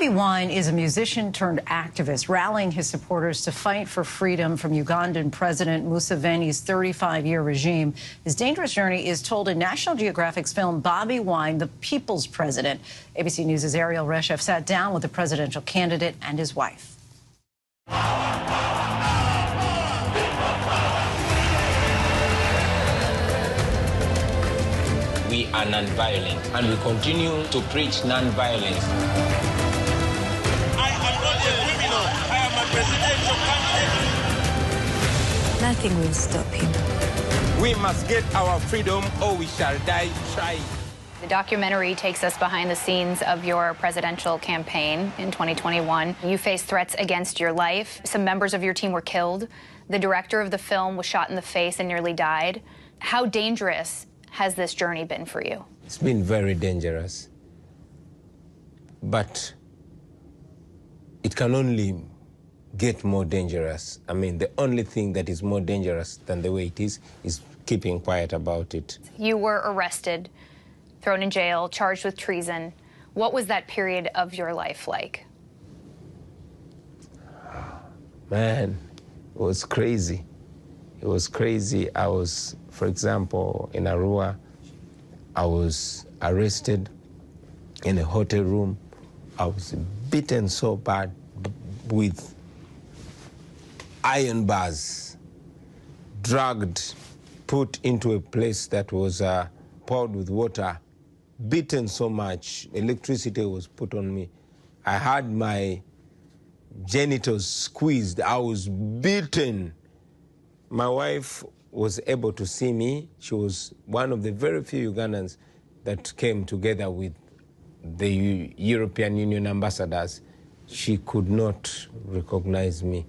Bobi Wine is a musician turned activist, rallying his supporters to fight for freedom from Ugandan President Museveni's 35-year regime. His dangerous journey is told in National Geographic's film Bobi Wine, the People's President. ABC News' Ariel Reshef sat down with the presidential candidate and his wife. We are non-violent, and we continue to preach non-violence. I am not a criminal. I am a presidential candidate. Nothing will stop him. We must get our freedom or we shall die trying. The documentary takes us behind the scenes of your presidential campaign in 2021. You faced threats against your life. Some members of your team were killed. The director of the film was shot in the face and nearly died. How dangerous has this journey been for you? It's been very dangerous, but it can only get more dangerous. I mean, the only thing that is more dangerous than the way it is keeping quiet about it. You were arrested, thrown in jail, charged with treason. What was that period of your life like? Man, it was crazy. It was crazy. I was, for example, in Arua, I was arrested in a hotel room. I was beaten so bad with iron bars, dragged, put into a place that was poured with water, beaten so much, electricity was put on me. I had my genitals squeezed. I was beaten. My wife was able to see me. She was one of the very few Ugandans that came together with the European Union ambassadors. She could not recognize me.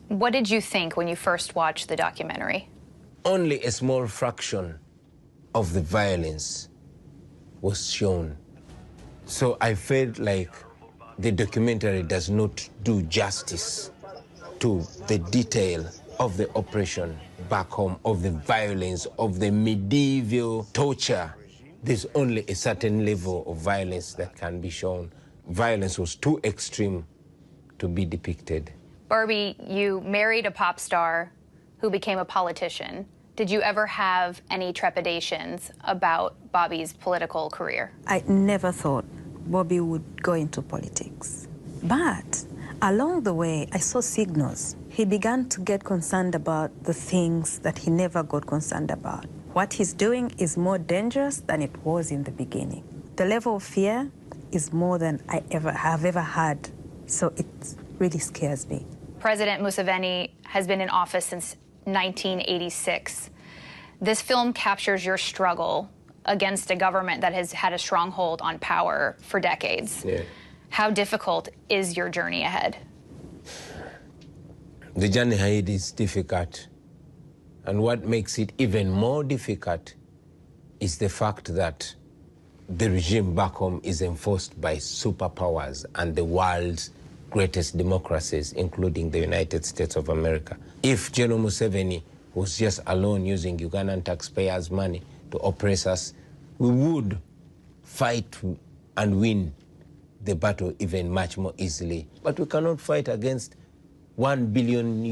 What did you think when you first watched the documentary? Only a small fraction of the violence was shown. So I felt like the documentary does not do justice to the detail of the oppression back home, of the violence, of the medieval torture. There's only a certain level of violence that can be shown. Violence was too extreme to be depicted. Barbie, you married a pop star who became a politician. Did you ever have any trepidations about Bobby's political career? I never thought Bobi would go into politics. But along the way, I saw signals. He began to get concerned about the things that he never got concerned about. What he's doing is more dangerous than it was in the beginning. The level of fear is more than I have ever had, so it really scares me. President Museveni has been in office since 1986. This film captures your struggle against a government that has had a stronghold on power for decades. Yeah. How difficult is your journey ahead? The journey ahead is difficult. And what makes it even more difficult is the fact that the regime back home is enforced by superpowers and the world's greatest democracies, including the United States of America. If General Museveni was just alone using Ugandan taxpayers' money to oppress us, we would fight and win the battle even much more easily. But we cannot fight against $1 billion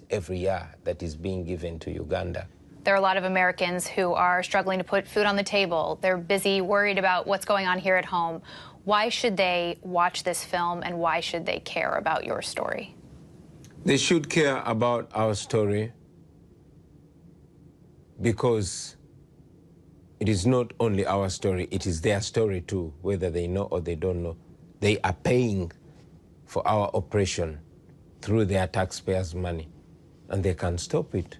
every year that is being given to Uganda. There are a lot of Americans who are struggling to put food on the table. They're busy, worried about what's going on here at home. Why should they watch this film, and why should they care about your story? They should care about our story because it is not only our story, it is their story too, whether they know or they don't know. They are paying for our oppression through their taxpayers' money, and they can stop it.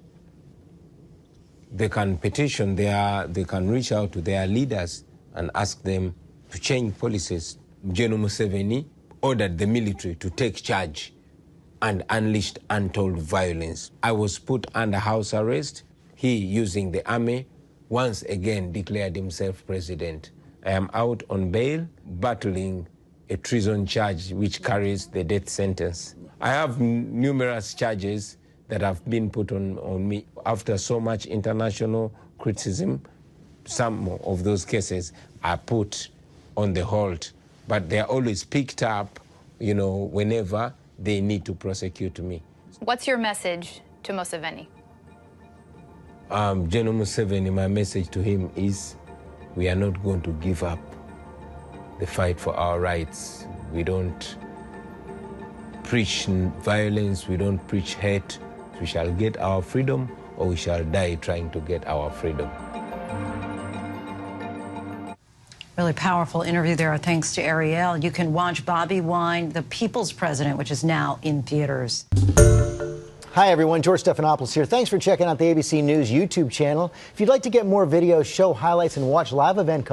They can petition, they can reach out to their leaders and ask them to change policies. General Museveni ordered the military to take charge and unleashed untold violence. I was put under house arrest. He, using the army, once again declared himself president. I am out on bail, battling a treason charge which carries the death sentence. I have numerous charges that have been put on me. After so much international criticism, some of those cases are put on the hold but they are always picked up, you know, whenever they need to prosecute me. What's your message to Museveni? General Museveni, my message to him is we are not going to give up the fight for our rights. We don't preach violence, we don't preach hate. We shall get our freedom or we shall die trying to get our freedom. Really powerful interview there. Thanks to Ariel. You can watch Bobby Wine, The People's President, which is now in theaters. Hi, everyone. George Stephanopoulos here. Thanks for checking out the ABC News YouTube channel. If you'd like to get more videos, show highlights, and watch live event coverage,